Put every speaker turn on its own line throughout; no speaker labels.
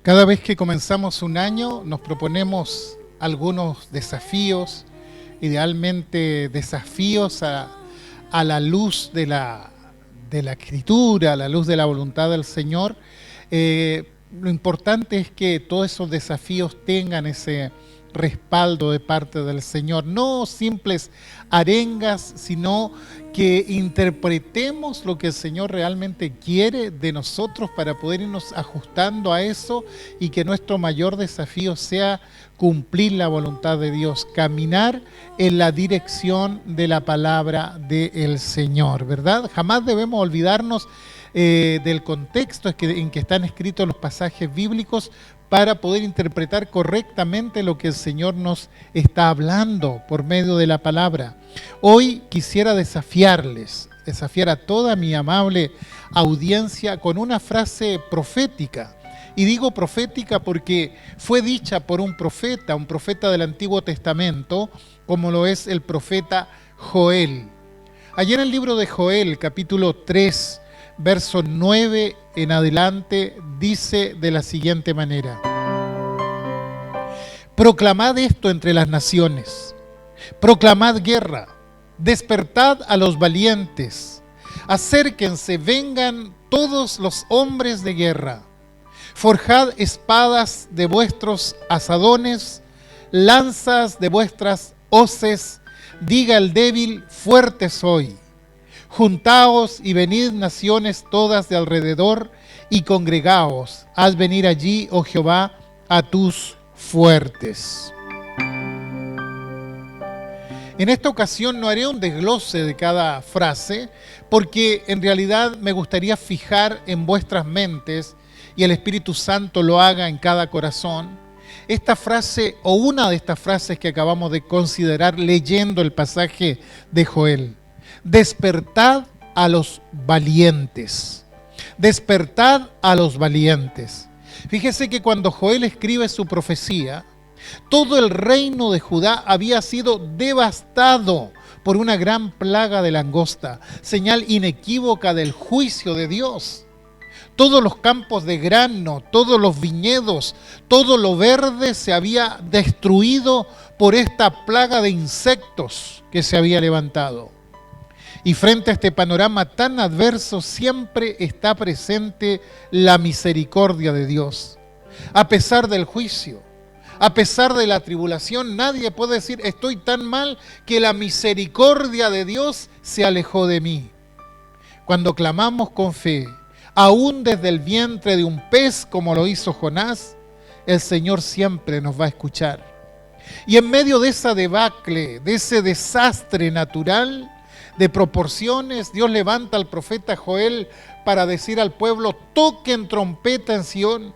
Cada vez que comenzamos un año nos proponemos algunos desafíos, idealmente desafíos a la luz de la Escritura, a la luz de la voluntad del Señor. Lo importante es que todos esos desafíos tengan ese respaldo de parte del Señor, no simples arengas, sino que interpretemos lo que el Señor realmente quiere de nosotros para poder irnos ajustando a eso y que nuestro mayor desafío sea cumplir la voluntad de Dios, caminar en la dirección de la palabra del Señor, ¿verdad? Jamás debemos olvidarnos del contexto en que están escritos los pasajes bíblicos para poder interpretar correctamente lo que el Señor nos está hablando por medio de la palabra. Hoy quisiera desafiar a toda mi amable audiencia con una frase profética. Y digo profética porque fue dicha por un profeta del Antiguo Testamento, como lo es el profeta Joel. Allí en el libro de Joel, capítulo 3, verso 9 en adelante, dice de la siguiente manera: proclamad esto entre las naciones, proclamad guerra, despertad a los valientes, acérquense, vengan todos los hombres de guerra, forjad espadas de vuestros asadones, lanzas de vuestras hoces, diga el débil, fuerte soy. Juntaos y venid naciones todas de alrededor y congregaos. Haz venir allí, oh Jehová, a tus fuertes. En esta ocasión no haré un desglose de cada frase, porque en realidad me gustaría fijar en vuestras mentes y el Espíritu Santo lo haga en cada corazón esta frase o una de estas frases que acabamos de considerar leyendo el pasaje de Joel. Despertad a los valientes. Despertad a los valientes. Fíjese que cuando Joel escribe su profecía, todo el reino de Judá había sido devastado por una gran plaga de langosta, señal inequívoca del juicio de Dios. Todos los campos de grano, todos los viñedos, todo lo verde se había destruido por esta plaga de insectos que se había levantado. Y frente a este panorama tan adverso siempre está presente la misericordia de Dios. A pesar del juicio, a pesar de la tribulación, nadie puede decir estoy tan mal que la misericordia de Dios se alejó de mí. Cuando clamamos con fe, aún desde el vientre de un pez como lo hizo Jonás, el Señor siempre nos va a escuchar. Y en medio de esa debacle, de ese desastre natural, de proporciones, Dios levanta al profeta Joel para decir al pueblo: toquen trompeta en Sión,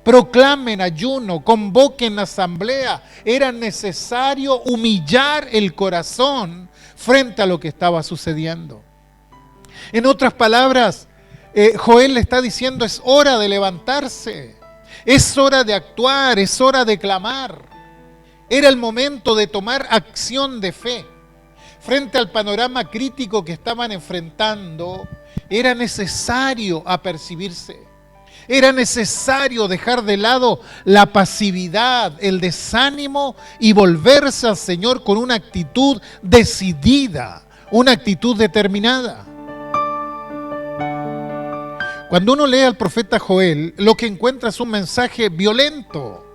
proclamen ayuno, convoquen asamblea. Era necesario humillar el corazón frente a lo que estaba sucediendo. En otras palabras, Joel le está diciendo: es hora de levantarse, es hora de actuar, es hora de clamar. Era el momento de tomar acción de fe. Frente al panorama crítico que estaban enfrentando, era necesario apercibirse. Era necesario dejar de lado la pasividad, el desánimo y volverse al Señor con una actitud decidida, una actitud determinada. Cuando uno lee al profeta Joel, lo que encuentra es un mensaje violento.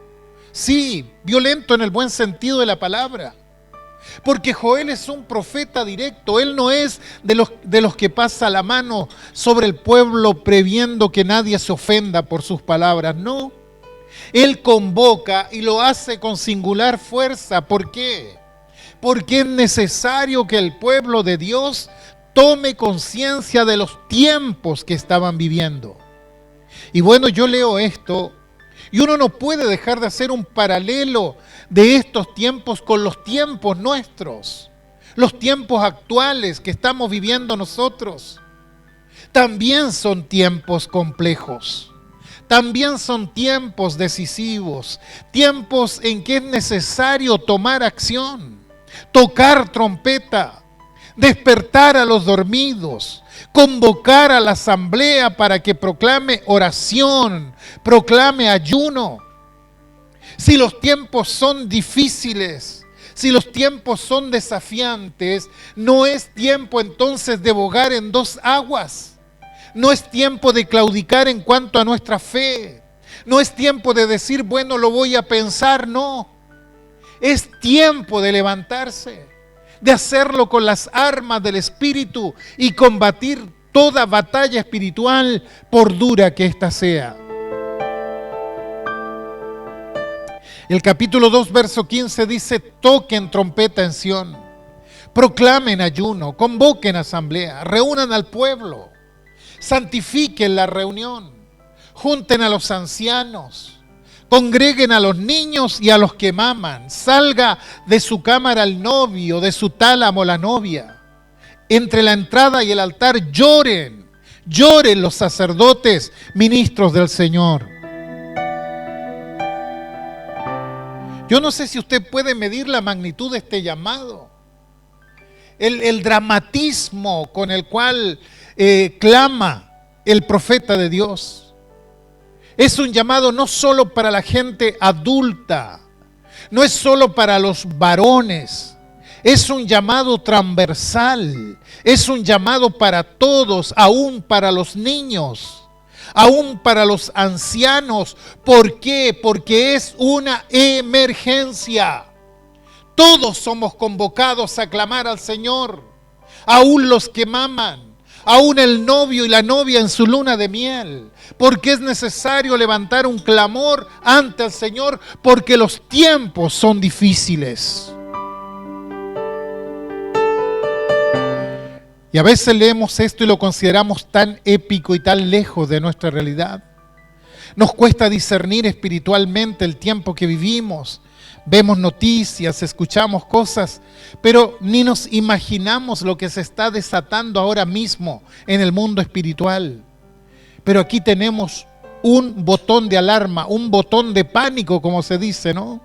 Sí, violento en el buen sentido de la palabra. Porque Joel es un profeta directo. Él no es de los que pasa la mano sobre el pueblo previendo que nadie se ofenda por sus palabras. No. Él convoca y lo hace con singular fuerza. ¿Por qué? Porque es necesario que el pueblo de Dios tome conciencia de los tiempos que estaban viviendo. Y bueno, yo leo esto y uno no puede dejar de hacer un paralelo de estos tiempos con los tiempos nuestros, los tiempos actuales que estamos viviendo nosotros. También son tiempos complejos, también son tiempos decisivos, tiempos en que es necesario tomar acción, tocar trompeta, despertar a los dormidos, convocar a la asamblea para que proclame oración, proclame ayuno. Si los tiempos son difíciles, si los tiempos son desafiantes, no es tiempo entonces de bogar en dos aguas. No es tiempo de claudicar en cuanto a nuestra fe. No es tiempo de decir, bueno, lo voy a pensar, no. Es tiempo de levantarse, de hacerlo con las armas del Espíritu y combatir toda batalla espiritual, por dura que ésta sea. El capítulo 2, verso 15 dice, toquen trompeta en Sión, proclamen ayuno, convoquen asamblea, reúnan al pueblo, santifiquen la reunión, junten a los ancianos, congreguen a los niños y a los que maman, salga de su cámara el novio, de su tálamo la novia. Entre la entrada y el altar lloren, lloren los sacerdotes, ministros del Señor. Yo no sé si usted puede medir la magnitud de este llamado, el dramatismo con el cual clama el profeta de Dios. Es un llamado no solo para la gente adulta, no es solo para los varones, es un llamado transversal, es un llamado para todos, aún para los niños, aún para los ancianos. ¿Por qué? Porque es una emergencia. Todos somos convocados a clamar al Señor, aún los que maman, aún el novio y la novia en su luna de miel, porque es necesario levantar un clamor ante el Señor, porque los tiempos son difíciles. Y a veces leemos esto y lo consideramos tan épico y tan lejos de nuestra realidad. Nos cuesta discernir espiritualmente el tiempo que vivimos. Vemos noticias, escuchamos cosas, pero ni nos imaginamos lo que se está desatando ahora mismo en el mundo espiritual. Pero aquí tenemos un botón de alarma, un botón de pánico, como se dice, ¿no?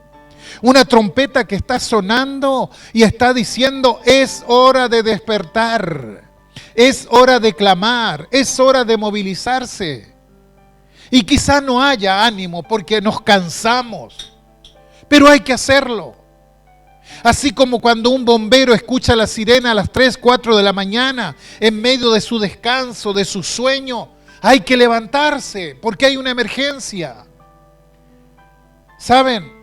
Una trompeta que está sonando y está diciendo, es hora de despertar, es hora de clamar, es hora de movilizarse. Y quizá no haya ánimo porque nos cansamos, pero hay que hacerlo. Así como cuando un bombero escucha la sirena a las 3, 4 de la mañana, en medio de su descanso, de su sueño, hay que levantarse porque hay una emergencia. ¿Saben?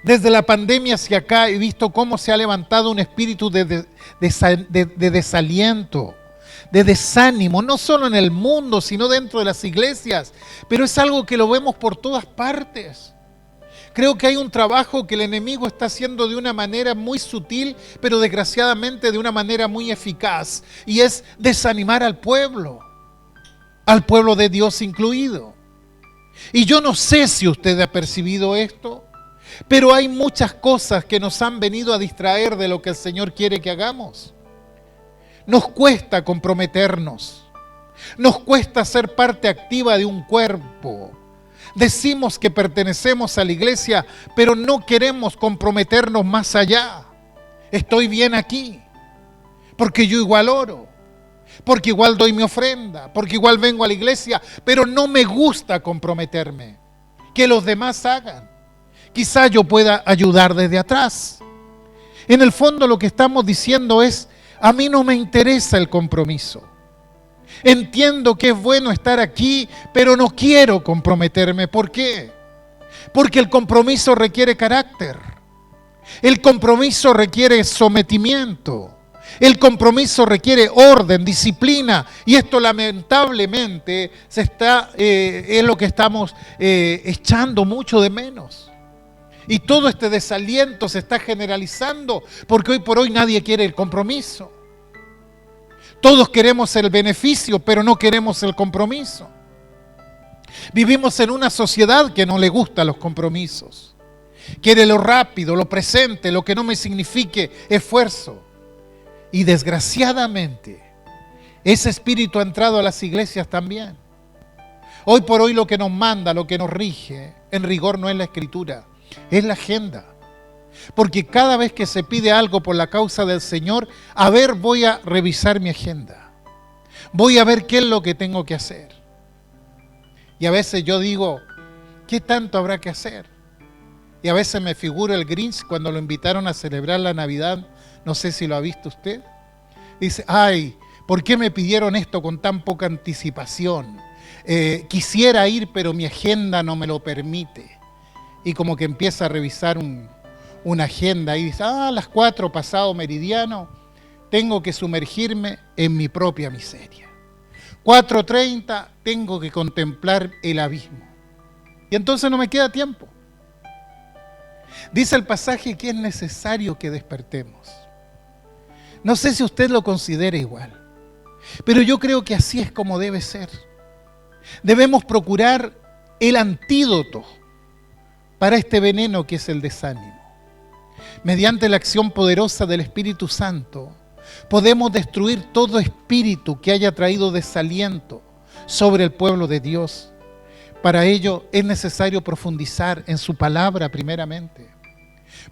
Desde la pandemia hacia acá he visto cómo se ha levantado un espíritu de desaliento, de desánimo, no solo en el mundo, sino dentro de las iglesias, pero es algo que lo vemos por todas partes. Creo que hay un trabajo que el enemigo está haciendo de una manera muy sutil, pero desgraciadamente de una manera muy eficaz, y es desanimar al pueblo de Dios incluido. Y yo no sé si usted ha percibido esto, pero hay muchas cosas que nos han venido a distraer de lo que el Señor quiere que hagamos. Nos cuesta comprometernos, nos cuesta ser parte activa de un cuerpo. Decimos que pertenecemos a la iglesia, pero no queremos comprometernos más allá. Estoy bien aquí, porque yo igual oro, porque igual doy mi ofrenda, porque igual vengo a la iglesia, pero no me gusta comprometerme. Que los demás hagan. Quizá yo pueda ayudar desde atrás. En el fondo lo que estamos diciendo es, a mí no me interesa el compromiso. Entiendo que es bueno estar aquí, pero no quiero comprometerme. ¿Por qué? Porque el compromiso requiere carácter. El compromiso requiere sometimiento. El compromiso requiere orden, disciplina, y esto lamentablemente es lo que estamos echando mucho de menos. Y todo este desaliento se está generalizando porque hoy por hoy nadie quiere el compromiso. Todos queremos el beneficio, pero no queremos el compromiso. Vivimos en una sociedad que no le gustan los compromisos. Quiere lo rápido, lo presente, lo que no me signifique esfuerzo. Y desgraciadamente, ese espíritu ha entrado a las iglesias también. Hoy por hoy lo que nos manda, lo que nos rige, en rigor no es la escritura, es la agenda. Porque cada vez que se pide algo por la causa del Señor, a ver, voy a revisar mi agenda. Voy a ver qué es lo que tengo que hacer. Y a veces yo digo, ¿qué tanto habrá que hacer? Y a veces me figura el Grinch cuando lo invitaron a celebrar la Navidad. No sé si lo ha visto usted. Dice, ay, ¿por qué me pidieron esto con tan poca anticipación? Quisiera ir, pero mi agenda no me lo permite. Y como que empieza a revisar una agenda y dice, a las 4 pasado meridiano, tengo que sumergirme en mi propia miseria. 4:30 tengo que contemplar el abismo. Y entonces no me queda tiempo. Dice el pasaje que es necesario que despertemos. No sé si usted lo considera igual, pero yo creo que así es como debe ser. Debemos procurar el antídoto para este veneno que es el desánimo. Mediante la acción poderosa del Espíritu Santo, podemos destruir todo espíritu que haya traído desaliento sobre el pueblo de Dios. Para ello es necesario profundizar en su palabra primeramente,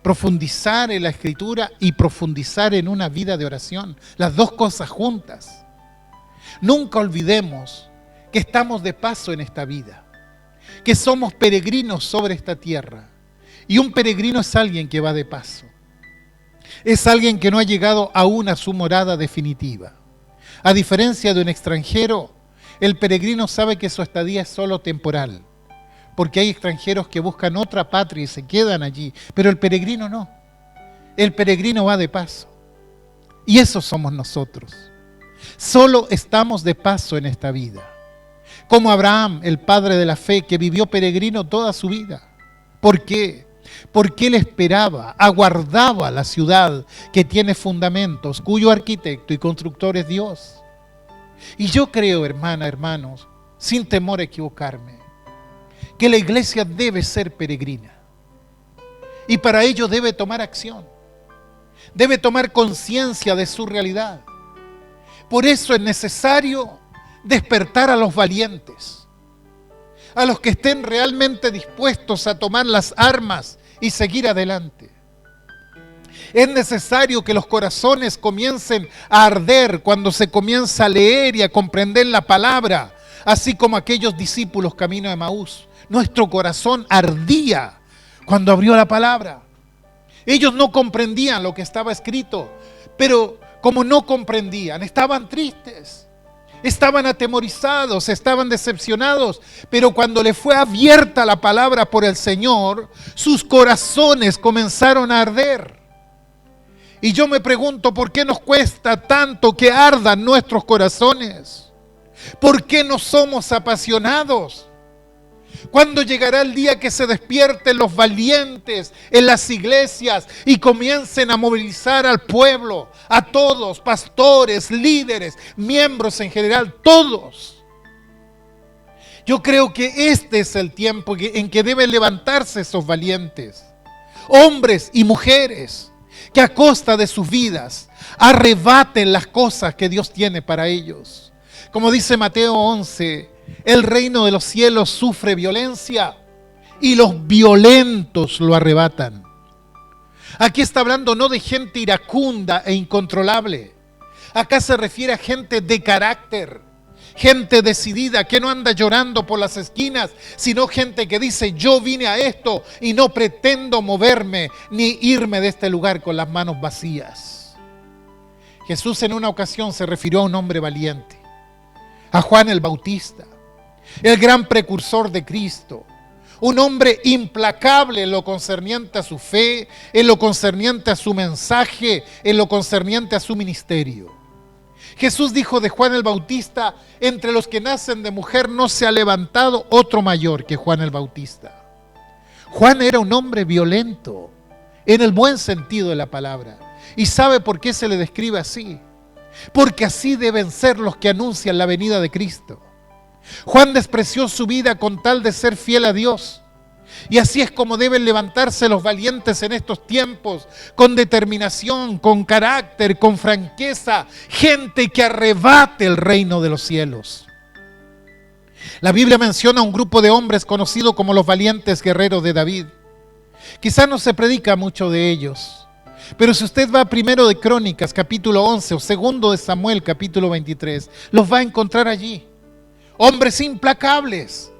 profundizar en la Escritura y profundizar en una vida de oración, las dos cosas juntas. Nunca olvidemos que estamos de paso en esta vida, que somos peregrinos sobre esta tierra, y un peregrino es alguien que va de paso. Es alguien que no ha llegado aún a su morada definitiva. A diferencia de un extranjero, el peregrino sabe que su estadía es solo temporal, porque hay extranjeros que buscan otra patria y se quedan allí, pero el peregrino no. El peregrino va de paso. Y eso somos nosotros. Solo estamos de paso en esta vida. Como Abraham, el padre de la fe, que vivió peregrino toda su vida. ¿Por qué? Porque él esperaba, aguardaba la ciudad que tiene fundamentos, cuyo arquitecto y constructor es Dios. Y yo creo, hermanos, sin temor a equivocarme, que la iglesia debe ser peregrina. Y para ello debe tomar acción. Debe tomar conciencia de su realidad. Por eso es necesario despertar a los valientes, a los que estén realmente dispuestos a tomar las armas y seguir adelante. Es necesario que los corazones comiencen a arder cuando se comienza a leer y a comprender la palabra, así como aquellos discípulos camino de Emaús. Nuestro corazón ardía cuando abrió la palabra. Ellos no comprendían lo que estaba escrito, pero como no comprendían, estaban tristes, estaban atemorizados, estaban decepcionados, pero cuando le fue abierta la palabra por el Señor, sus corazones comenzaron a arder. Y yo me pregunto, ¿por qué nos cuesta tanto que ardan nuestros corazones? ¿Por qué no somos apasionados? ¿Cuándo llegará el día que se despierten los valientes en las iglesias y comiencen a movilizar al pueblo, a todos, pastores, líderes, miembros en general, todos? Yo creo que este es el tiempo en que deben levantarse esos valientes, hombres y mujeres, que a costa de sus vidas arrebaten las cosas que Dios tiene para ellos. Como dice Mateo 11, el reino de los cielos sufre violencia y los violentos lo arrebatan. Aquí está hablando no de gente iracunda e incontrolable. Acá se refiere a gente de carácter, gente decidida que no anda llorando por las esquinas, sino gente que dice: yo vine a esto y no pretendo moverme ni irme de este lugar con las manos vacías. Jesús en una ocasión se refirió a un hombre valiente, a Juan el Bautista, el gran precursor de Cristo, un hombre implacable en lo concerniente a su fe, en lo concerniente a su mensaje, en lo concerniente a su ministerio. Jesús dijo de Juan el Bautista: entre los que nacen de mujer no se ha levantado otro mayor que Juan el Bautista. Juan era un hombre violento, en el buen sentido de la palabra. ¿Y sabe por qué se le describe así? Porque así deben ser los que anuncian la venida de Cristo. Juan despreció su vida con tal de ser fiel a Dios. Y así es como deben levantarse los valientes en estos tiempos, con determinación, con carácter, con franqueza, gente que arrebate el reino de los cielos. La Biblia menciona un grupo de hombres conocido como los valientes guerreros de David. Quizás no se predica mucho de ellos, pero si usted va a 1 de Crónicas, capítulo 11, o 2 de Samuel, capítulo 23, los va a encontrar allí. Hombres implacables.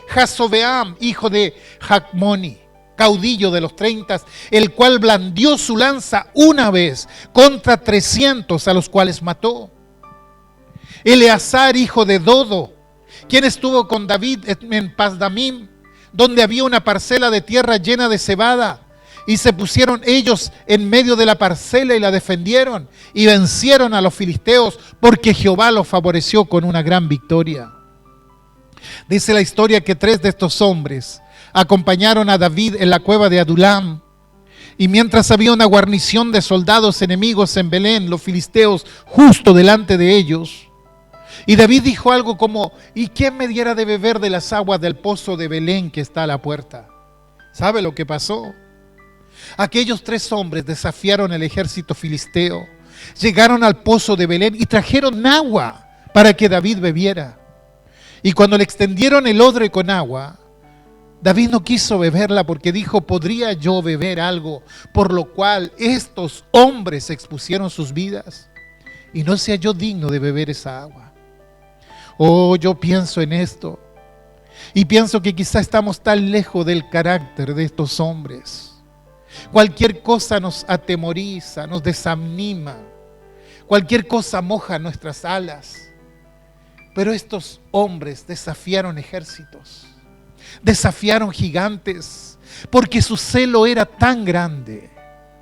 Jasobeam, hijo de Jacmoni, caudillo de los 30, el cual blandió su lanza una vez contra 300 a los cuales mató. Eleazar, hijo de Dodo, quien estuvo con David en Pasdamim, donde había una parcela de tierra llena de cebada, y se pusieron ellos en medio de la parcela y la defendieron, y vencieron a los filisteos, porque Jehová los favoreció con una gran victoria. Dice la historia que 3 de estos hombres acompañaron a David en la cueva de Adulam, y mientras había una guarnición de soldados enemigos en Belén, los filisteos justo delante de ellos, y David dijo algo como: ¿y quién me diera de beber de las aguas del pozo de Belén que está a la puerta? ¿Sabe lo que pasó? Aquellos 3 hombres desafiaron el ejército filisteo, llegaron al pozo de Belén y trajeron agua para que David bebiera. Y cuando le extendieron el odre con agua, David no quiso beberla porque dijo: ¿podría yo beber algo por lo cual estos hombres expusieron sus vidas? Y no sea yo digno de beber esa agua. Oh, yo pienso en esto y pienso que quizá estamos tan lejos del carácter de estos hombres. Cualquier cosa nos atemoriza, nos desanima, cualquier cosa moja nuestras alas. Pero estos hombres desafiaron ejércitos, desafiaron gigantes, porque su celo era tan grande.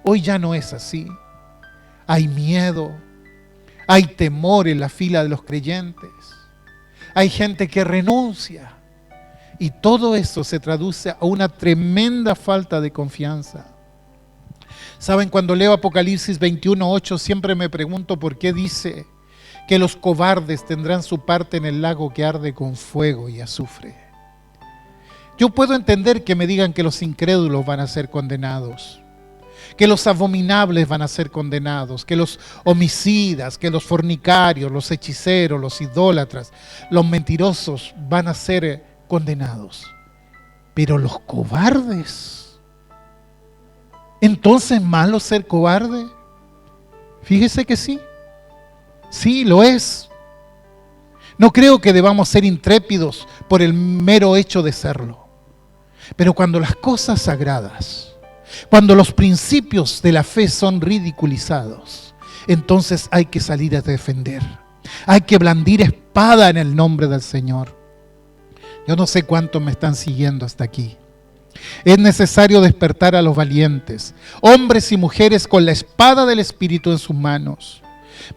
Hoy ya no es así. Hay miedo, hay temor en la fila de los creyentes, hay gente que renuncia, y todo eso se traduce a una tremenda falta de confianza. Saben, cuando leo Apocalipsis 21:8, siempre me pregunto por qué dice que los cobardes tendrán su parte en el lago que arde con fuego y azufre. Yo puedo entender que me digan que los incrédulos van a ser condenados, que los abominables van a ser condenados, que los homicidas, que los fornicarios, los hechiceros, los idólatras, los mentirosos van a ser condenados. Pero los cobardes, ¿entonces malo ser cobarde? Fíjese que sí. Sí, lo es. No creo que debamos ser intrépidos por el mero hecho de serlo. Pero cuando las cosas sagradas, cuando los principios de la fe son ridiculizados, entonces hay que salir a defender. Hay que blandir espada en el nombre del Señor. Yo no sé cuántos me están siguiendo hasta aquí. Es necesario despertar a los valientes, hombres y mujeres con la espada del Espíritu en sus manos.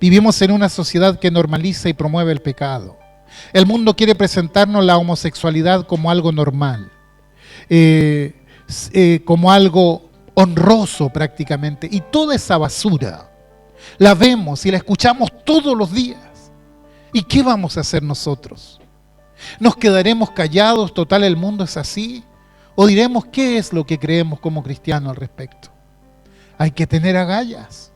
Vivimos en una sociedad que normaliza y promueve el pecado. El mundo quiere presentarnos la homosexualidad como algo normal, como algo honroso prácticamente. Y toda esa basura la vemos y la escuchamos todos los días. ¿Y qué vamos a hacer nosotros? ¿Nos quedaremos callados? Total, el mundo es así. ¿O diremos qué es lo que creemos como cristianos al respecto? Hay que tener agallas.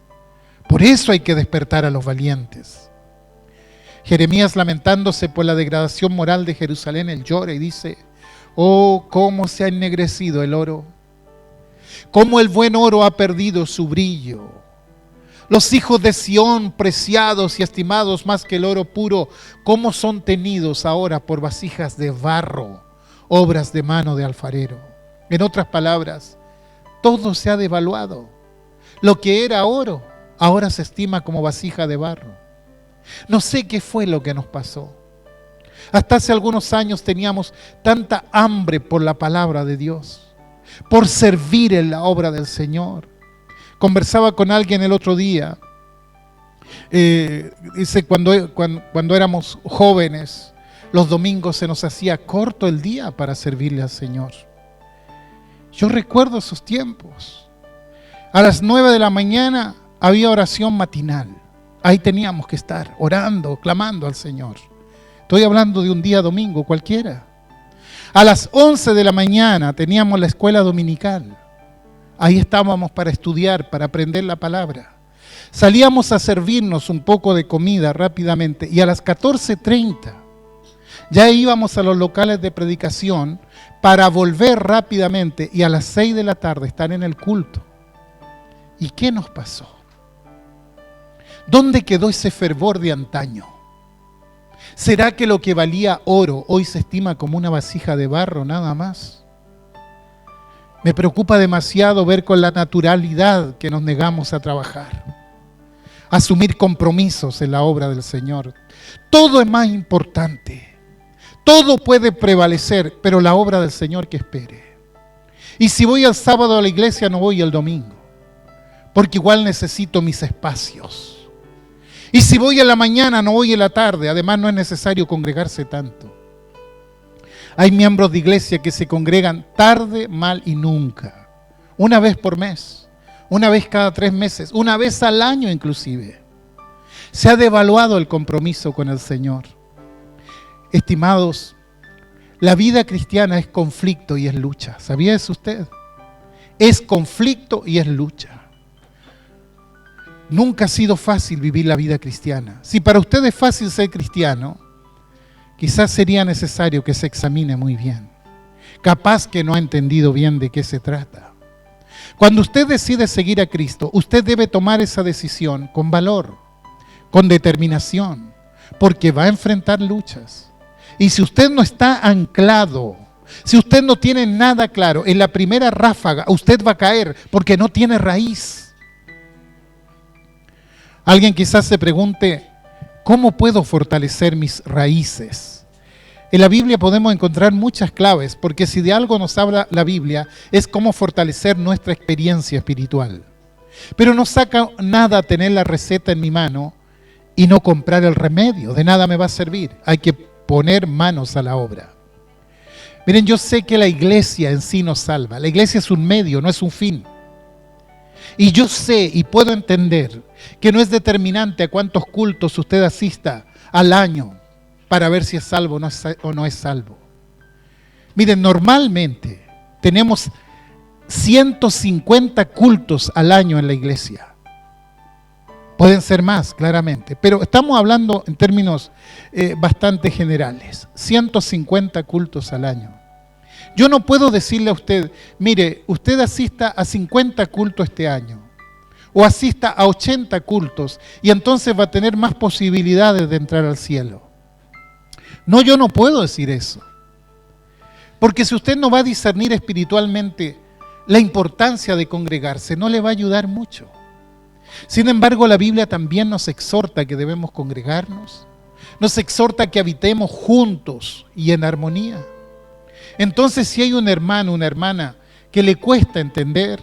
Por eso hay que despertar a los valientes. Jeremías, lamentándose por la degradación moral de Jerusalén, él llora y dice: oh, cómo se ha ennegrecido el oro, cómo el buen oro ha perdido su brillo. Los hijos de Sión, preciados y estimados más que el oro puro, cómo son tenidos ahora por vasijas de barro, obras de mano de alfarero. En otras palabras, todo se ha devaluado. Lo que era oro ahora se estima como vasija de barro. No sé qué fue lo que nos pasó. Hasta hace algunos años teníamos tanta hambre por la palabra de Dios, por servir en la obra del Señor. Conversaba con alguien el otro día. Dice, cuando éramos jóvenes, los domingos se nos hacía corto el día para servirle al Señor. Yo recuerdo esos tiempos. A las 9 de la mañana había oración matinal. Ahí teníamos que estar orando, clamando al Señor. Estoy hablando de un día domingo cualquiera. A las 11 de la mañana teníamos la escuela dominical. Ahí estábamos para estudiar, para aprender la palabra. Salíamos a servirnos un poco de comida rápidamente y a las 14:30 Ya íbamos a los locales de predicación para volver rápidamente y a las 6 de la tarde estar en el culto. ¿Y qué nos pasó? ¿Dónde quedó ese fervor de antaño? ¿Será que lo que valía oro hoy se estima como una vasija de barro nada más? Me preocupa demasiado ver con la naturalidad que nos negamos a trabajar, a asumir compromisos en la obra del Señor. Todo es más importante, todo puede prevalecer, pero la obra del Señor que espere. Y si voy el sábado a la iglesia, no voy el domingo, porque igual necesito mis espacios. Y si voy en la mañana, no voy en la tarde. Además, no es necesario congregarse tanto. Hay miembros de iglesia que se congregan tarde, mal y nunca. Una vez por mes, una vez cada 3 meses, una vez al año inclusive. Se ha devaluado el compromiso con el Señor. Estimados, la vida cristiana es conflicto y es lucha. ¿Sabía eso usted? Es conflicto y es lucha. Nunca ha sido fácil vivir la vida cristiana. Si para usted es fácil ser cristiano, quizás sería necesario que se examine muy bien. Capaz que no ha entendido bien de qué se trata. Cuando usted decide seguir a Cristo, usted debe tomar esa decisión con valor, con determinación, porque va a enfrentar luchas. Y si usted no está anclado, si usted no tiene nada claro, en la primera ráfaga usted va a caer porque no tiene raíz. Alguien quizás se pregunte, ¿cómo puedo fortalecer mis raíces? En la Biblia podemos encontrar muchas claves, porque si de algo nos habla la Biblia, es cómo fortalecer nuestra experiencia espiritual. Pero no saca nada tener la receta en mi mano y no comprar el remedio, de nada me va a servir. Hay que poner manos a la obra. Miren, yo sé que la iglesia en sí nos salva. La iglesia es un medio, no es un fin. Y yo sé y puedo entender que no es determinante a cuántos cultos usted asista al año para ver si es salvo o no es salvo. Miren, normalmente tenemos 150 cultos al año en la iglesia. Pueden ser más, claramente, pero estamos hablando en términos bastante generales. 150 cultos al año. Yo no puedo decirle a usted, mire, usted asista a 50 cultos este año, o asista a 80 cultos, y entonces va a tener más posibilidades de entrar al cielo. No, yo no puedo decir eso. Porque si usted no va a discernir espiritualmente la importancia de congregarse, no le va a ayudar mucho. Sin embargo, la Biblia también nos exhorta que debemos congregarnos, nos exhorta que habitemos juntos y en armonía. Entonces, si hay un hermano, una hermana que le cuesta entender,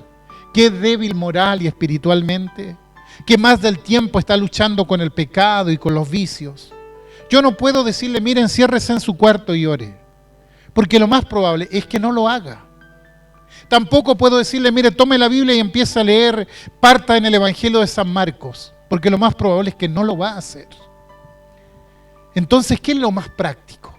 que es débil moral y espiritualmente, que más del tiempo está luchando con el pecado y con los vicios, yo no puedo decirle, mire, enciérrese en su cuarto y ore, porque lo más probable es que no lo haga. Tampoco puedo decirle, mire, tome la Biblia y empiece a leer, parta en el Evangelio de San Marcos, porque lo más probable es que no lo va a hacer. Entonces, ¿qué es lo más práctico?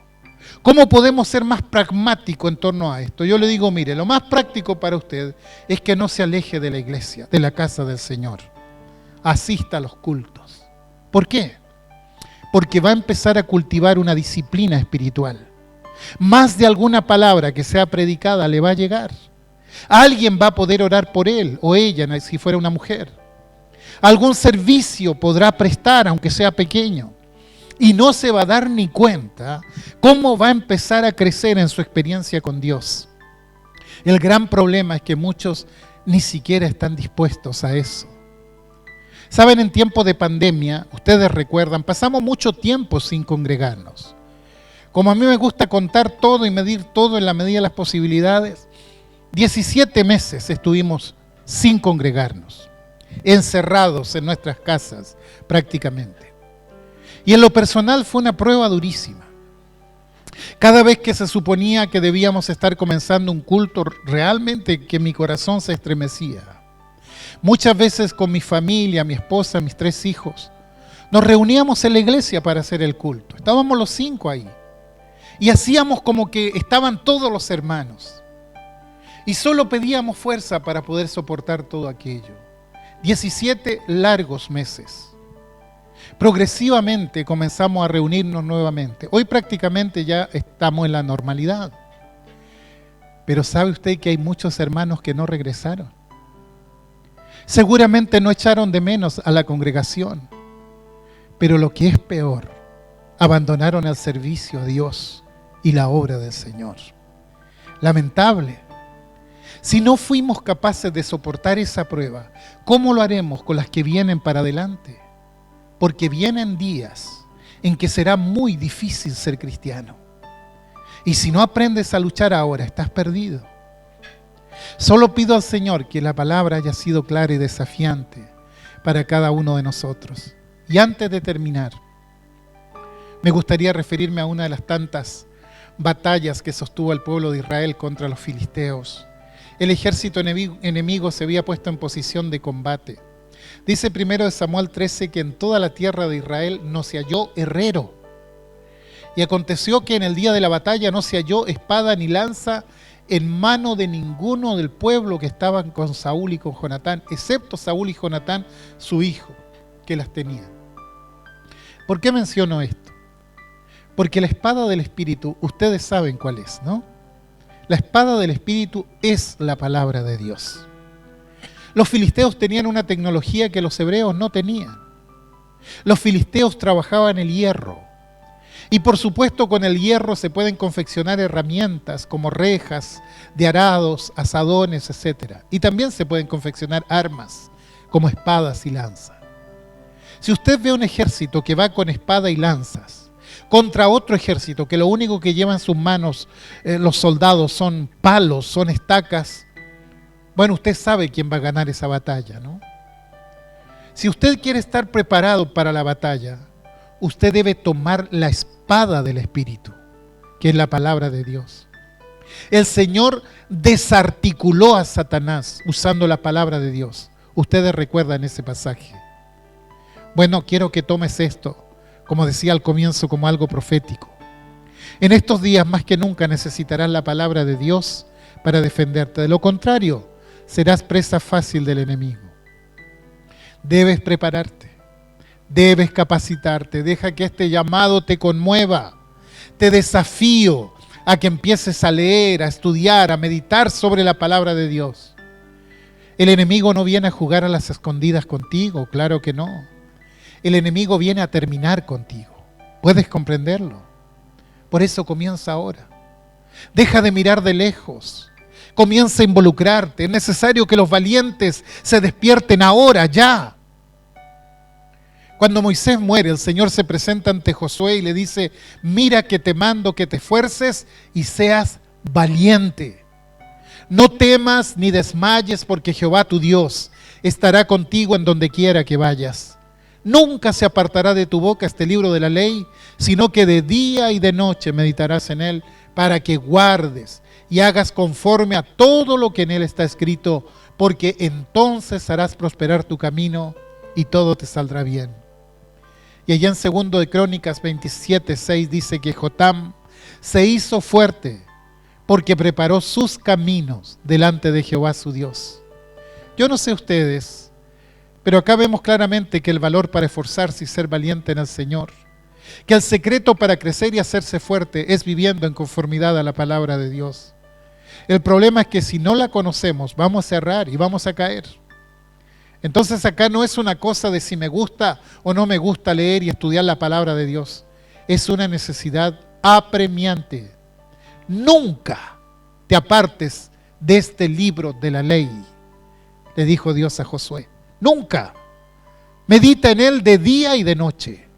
¿Cómo podemos ser más pragmáticos en torno a esto? Yo le digo, mire, lo más práctico para usted es que no se aleje de la iglesia, de la casa del Señor. Asista a los cultos. ¿Por qué? Porque va a empezar a cultivar una disciplina espiritual. Más de alguna palabra que sea predicada le va a llegar. Alguien va a poder orar por él o ella, si fuera una mujer. Algún servicio podrá prestar, aunque sea pequeño. Y no se va a dar ni cuenta cómo va a empezar a crecer en su experiencia con Dios. El gran problema es que muchos ni siquiera están dispuestos a eso. Saben, en tiempo de pandemia, ustedes recuerdan, pasamos mucho tiempo sin congregarnos. Como a mí me gusta contar todo y medir todo en la medida de las posibilidades, 17 meses estuvimos sin congregarnos, encerrados en nuestras casas prácticamente. Y en lo personal fue una prueba durísima. Cada vez que se suponía que debíamos estar comenzando un culto, realmente que mi corazón se estremecía. Muchas veces con mi familia, mi esposa, mis 3 hijos, nos reuníamos en la iglesia para hacer el culto. Estábamos los 5 ahí. Y hacíamos como que estaban todos los hermanos. Y solo pedíamos fuerza para poder soportar todo aquello. 17 largos meses. Progresivamente comenzamos a reunirnos nuevamente. Hoy prácticamente ya estamos en la normalidad. Pero ¿sabe usted que hay muchos hermanos que no regresaron? Seguramente no echaron de menos a la congregación. Pero lo que es peor, abandonaron el servicio a Dios y la obra del Señor. Lamentable. Si no fuimos capaces de soportar esa prueba, ¿cómo lo haremos con las que vienen para adelante? Porque vienen días en que será muy difícil ser cristiano. Y si no aprendes a luchar ahora, estás perdido. Solo pido al Señor que la palabra haya sido clara y desafiante para cada uno de nosotros. Y antes de terminar, me gustaría referirme a una de las tantas batallas que sostuvo el pueblo de Israel contra los filisteos. El ejército enemigo se había puesto en posición de combate. Dice 1 Samuel 13 que en toda la tierra de Israel no se halló herrero. Y aconteció que en el día de la batalla no se halló espada ni lanza en mano de ninguno del pueblo que estaban con Saúl y con Jonatán, excepto Saúl y Jonatán, su hijo, que las tenían. ¿Por qué menciono esto? Porque la espada del Espíritu, ustedes saben cuál es, ¿no? La espada del Espíritu es la palabra de Dios. Los filisteos tenían una tecnología que los hebreos no tenían. Los filisteos trabajaban el hierro. Y por supuesto con el hierro se pueden confeccionar herramientas como rejas, de arados, asadones, etc. Y también se pueden confeccionar armas como espadas y lanzas. Si usted ve un ejército que va con espada y lanzas contra otro ejército que lo único que lleva en sus manos los soldados son palos, son estacas, bueno, usted sabe quién va a ganar esa batalla, ¿no? Si usted quiere estar preparado para la batalla, usted debe tomar la espada del Espíritu, que es la palabra de Dios. El Señor desarticuló a Satanás usando la palabra de Dios. Ustedes recuerdan ese pasaje. Bueno, quiero que tomes esto, como decía al comienzo, como algo profético. En estos días más que nunca necesitarás la palabra de Dios para defenderte. De lo contrario, serás presa fácil del enemigo. Debes prepararte. Debes capacitarte, deja que este llamado te conmueva. Te desafío a que empieces a leer, a estudiar, a meditar sobre la palabra de Dios. El enemigo no viene a jugar a las escondidas contigo, claro que no. El enemigo viene a terminar contigo. ¿Puedes comprenderlo? Por eso comienza ahora. Deja de mirar de lejos. Comienza a involucrarte. Es necesario que los valientes se despierten ahora, ya. Cuando Moisés muere, el Señor se presenta ante Josué y le dice: mira que te mando que te esfuerces y seas valiente. No temas ni desmayes, porque Jehová tu Dios estará contigo en donde quiera que vayas. Nunca se apartará de tu boca este libro de la ley, sino que de día y de noche meditarás en él, para que guardes y hagas conforme a todo lo que en él está escrito, porque entonces harás prosperar tu camino y todo te saldrá bien. Y allá en 2 de Crónicas 27:6 dice que Jotam se hizo fuerte porque preparó sus caminos delante de Jehová su Dios. Yo no sé ustedes, pero acá vemos claramente que el valor para esforzarse y ser valiente en el Señor, que el secreto para crecer y hacerse fuerte es viviendo en conformidad a la palabra de Dios. El problema es que si no la conocemos, vamos a errar y vamos a caer. Entonces acá no es una cosa de si me gusta o no me gusta leer y estudiar la palabra de Dios. Es una necesidad apremiante. Nunca te apartes de este libro de la ley, le dijo Dios a Josué. Nunca. Medita en él de día y de noche.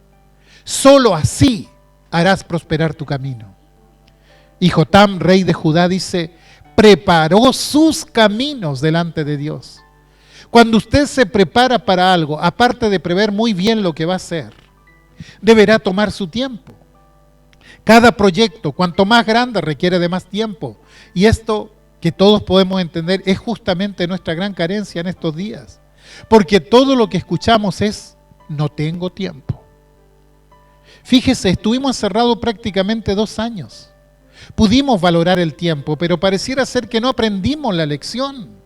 Solo así harás prosperar tu camino. Y Jotam, rey de Judá, dice, preparó sus caminos delante de Dios. Cuando usted se prepara para algo, aparte de prever muy bien lo que va a hacer, deberá tomar su tiempo. Cada proyecto, cuanto más grande, requiere de más tiempo. Y esto, que todos podemos entender, es justamente nuestra gran carencia en estos días. Porque todo lo que escuchamos es, no tengo tiempo. Fíjese, estuvimos encerrados prácticamente 2 años. Pudimos valorar el tiempo, pero pareciera ser que no aprendimos la lección.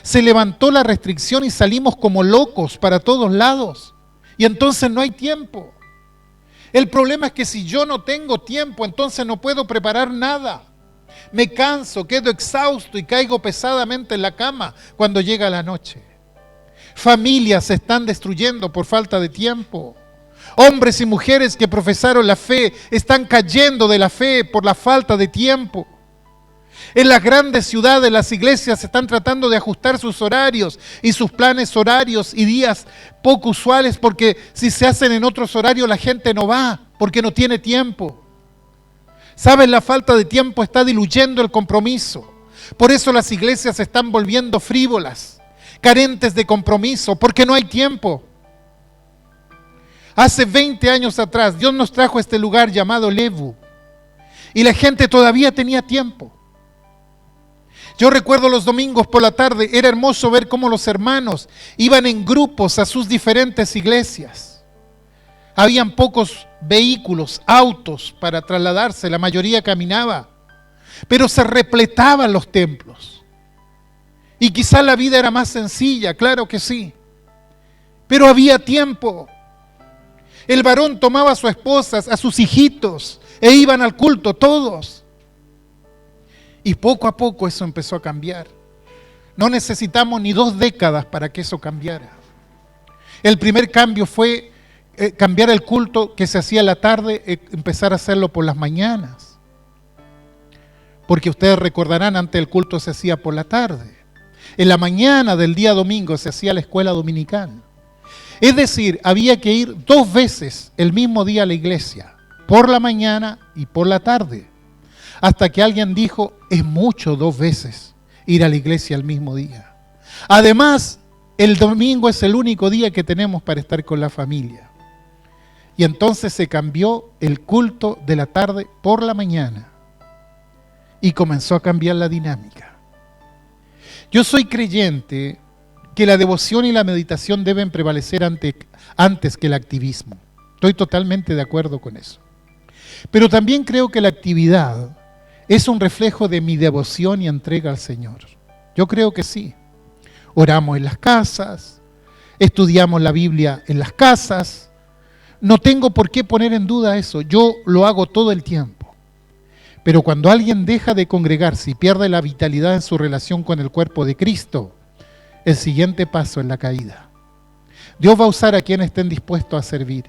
Se levantó la restricción y salimos como locos para todos lados. Y entonces no hay tiempo. El problema es que si yo no tengo tiempo, entonces no puedo preparar nada. Me canso, quedo exhausto y caigo pesadamente en la cama cuando llega la noche. Familias se están destruyendo por falta de tiempo. Hombres y mujeres que profesaron la fe están cayendo de la fe por la falta de tiempo. En las grandes ciudades las iglesias están tratando de ajustar sus horarios y sus planes horarios y días poco usuales, porque si se hacen en otros horarios la gente no va porque no tiene tiempo. ¿Saben? La falta de tiempo está diluyendo el compromiso. Por eso las iglesias se están volviendo frívolas, carentes de compromiso, porque no hay tiempo. Hace 20 años atrás Dios nos trajo a este lugar llamado Levu y la gente todavía tenía tiempo. Yo recuerdo los domingos por la tarde, era hermoso ver cómo los hermanos iban en grupos a sus diferentes iglesias. Habían pocos vehículos, autos para trasladarse, la mayoría caminaba, pero se repletaban los templos. Y quizá la vida era más sencilla, claro que sí, pero había tiempo. El varón tomaba a su esposa, a sus hijitos, e iban al culto todos. Y poco a poco eso empezó a cambiar. No necesitamos ni 2 décadas para que eso cambiara. El primer cambio fue cambiar el culto que se hacía en la tarde, empezar a hacerlo por las mañanas. Porque ustedes recordarán, antes el culto se hacía por la tarde. En la mañana del día domingo se hacía la escuela dominical. Es decir, había que ir 2 veces el mismo día a la iglesia, por la mañana y por la tarde. Hasta que alguien dijo, es mucho 2 veces ir a la iglesia el mismo día. Además, el domingo es el único día que tenemos para estar con la familia. Y entonces se cambió el culto de la tarde por la mañana. Y comenzó a cambiar la dinámica. Yo soy creyente que la devoción y la meditación deben prevalecer antes que el activismo. Estoy totalmente de acuerdo con eso. Pero también creo que la actividad es un reflejo de mi devoción y entrega al Señor. Yo creo que sí. Oramos en las casas, estudiamos la Biblia en las casas. No tengo por qué poner en duda eso. Yo lo hago todo el tiempo. Pero cuando alguien deja de congregarse y pierde la vitalidad en su relación con el cuerpo de Cristo, el siguiente paso es la caída. Dios va a usar a quienes estén dispuestos a servir.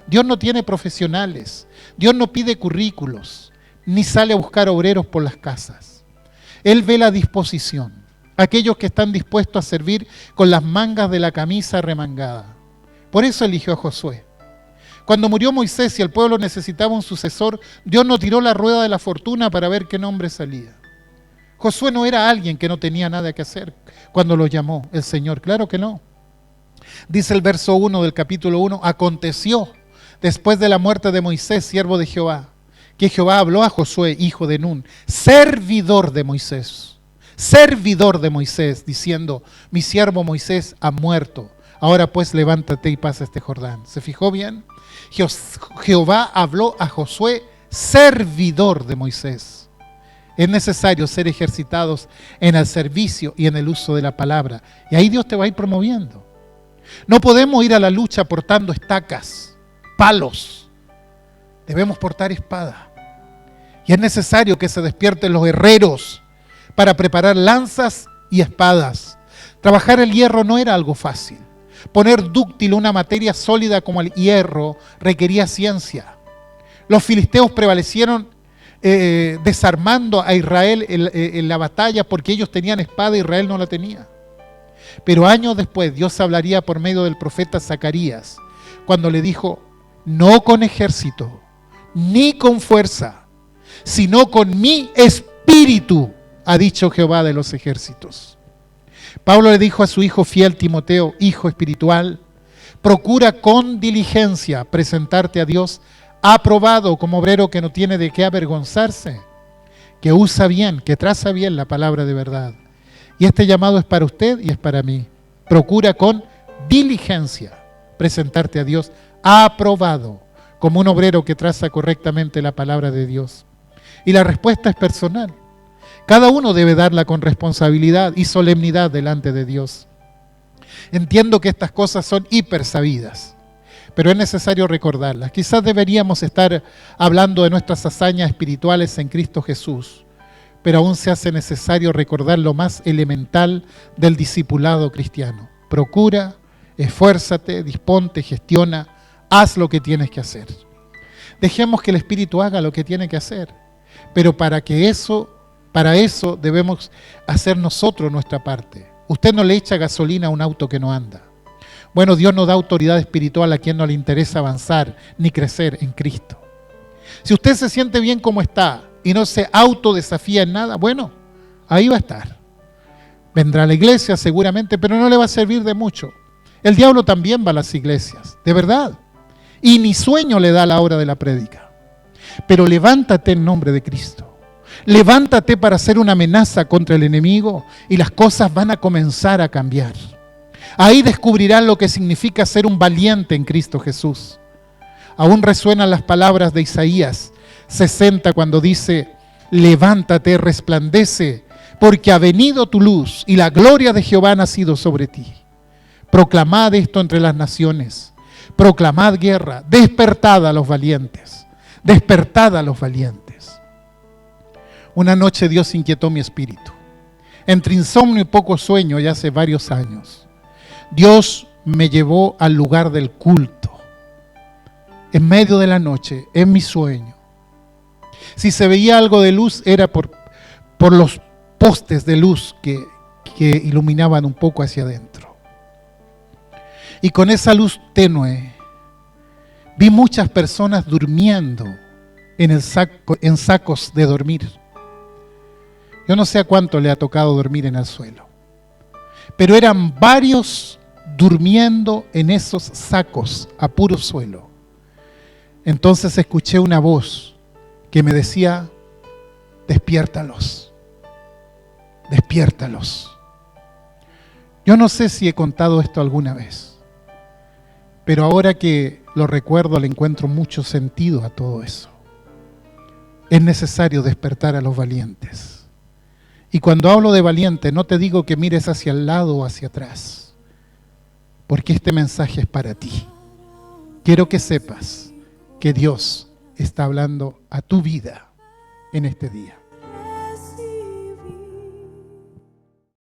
Dios no tiene profesionales. Dios no pide currículos, ni sale a buscar obreros por las casas. Él ve la disposición. Aquellos que están dispuestos a servir con las mangas de la camisa remangada. Por eso eligió a Josué. Cuando murió Moisés y el pueblo necesitaba un sucesor, Dios no tiró la rueda de la fortuna para ver qué nombre salía. Josué no era alguien que no tenía nada que hacer cuando lo llamó el Señor. Claro que no. Dice el verso 1 del capítulo 1, aconteció después de la muerte de Moisés, siervo de Jehová, que Jehová habló a Josué, hijo de Nun, servidor de Moisés, diciendo, mi siervo Moisés ha muerto. Ahora pues levántate y pasa este Jordán. ¿Se fijó bien? Jehová habló a Josué, servidor de Moisés. Es necesario ser ejercitados en el servicio y en el uso de la palabra. Y ahí Dios te va a ir promoviendo. No podemos ir a la lucha portando estacas, palos. Debemos portar espada. Y es necesario que se despierten los herreros para preparar lanzas y espadas. Trabajar el hierro no era algo fácil. Poner dúctil una materia sólida como el hierro requería ciencia. Los filisteos prevalecieron desarmando a Israel en la batalla porque ellos tenían espada y Israel no la tenía. Pero años después Dios hablaría por medio del profeta Zacarías cuando le dijo, no con ejército, ni con fuerza, sino con mi espíritu, ha dicho Jehová de los ejércitos. Pablo le dijo a su hijo fiel Timoteo, hijo espiritual, procura con diligencia presentarte a Dios aprobado como obrero que no tiene de qué avergonzarse, que usa bien, que traza bien la palabra de verdad. Y este llamado es para usted y es para mí. Procura con diligencia presentarte a Dios aprobado como un obrero que traza correctamente la palabra de Dios. Y la respuesta es personal. Cada uno debe darla con responsabilidad y solemnidad delante de Dios. Entiendo que estas cosas son hiper sabidas, pero es necesario recordarlas. Quizás deberíamos estar hablando de nuestras hazañas espirituales en Cristo Jesús, pero aún se hace necesario recordar lo más elemental del discipulado cristiano. Procura, esfuérzate, disponte, gestiona, haz lo que tienes que hacer. Dejemos que el Espíritu haga lo que tiene que hacer, pero para eso debemos hacer nosotros nuestra parte. Usted no le echa gasolina a un auto que no anda. Bueno, Dios no da autoridad espiritual a quien no le interesa avanzar ni crecer en Cristo. Si usted se siente bien como está y no se autodesafía en nada, bueno, ahí va a estar. Vendrá a la iglesia seguramente, pero no le va a servir de mucho. El diablo también va a las iglesias, de verdad. Y ni sueño le da a la hora de la prédica. Pero levántate en nombre de Cristo. Levántate para ser una amenaza contra el enemigo y las cosas van a comenzar a cambiar. Ahí descubrirán lo que significa ser un valiente en Cristo Jesús. Aún resuenan las palabras de Isaías 60 cuando dice: levántate, resplandece, porque ha venido tu luz y la gloria de Jehová ha nacido sobre ti. Proclamad esto entre las naciones, proclamad guerra, despertad a los valientes, despertad a los valientes. Una noche Dios inquietó mi espíritu. Entre insomnio y poco sueño, ya hace varios años, Dios me llevó al lugar del culto, en medio de la noche, en mi sueño. Si se veía algo de luz, era por los postes de luz que iluminaban un poco hacia adentro. Y con esa luz tenue, vi muchas personas durmiendo en sacos de dormir. Yo no sé a cuánto le ha tocado dormir en el suelo, pero eran varios durmiendo en esos sacos a puro suelo. Entonces escuché una voz que me decía: despiértalos, despiértalos. Yo no sé si he contado esto alguna vez, pero ahora que lo recuerdo le encuentro mucho sentido a todo eso. Es necesario despertar a los valientes. Y cuando hablo de valiente, no te digo que mires hacia el lado o hacia atrás, porque este mensaje es para ti. Quiero que sepas que Dios está hablando a tu vida en este día.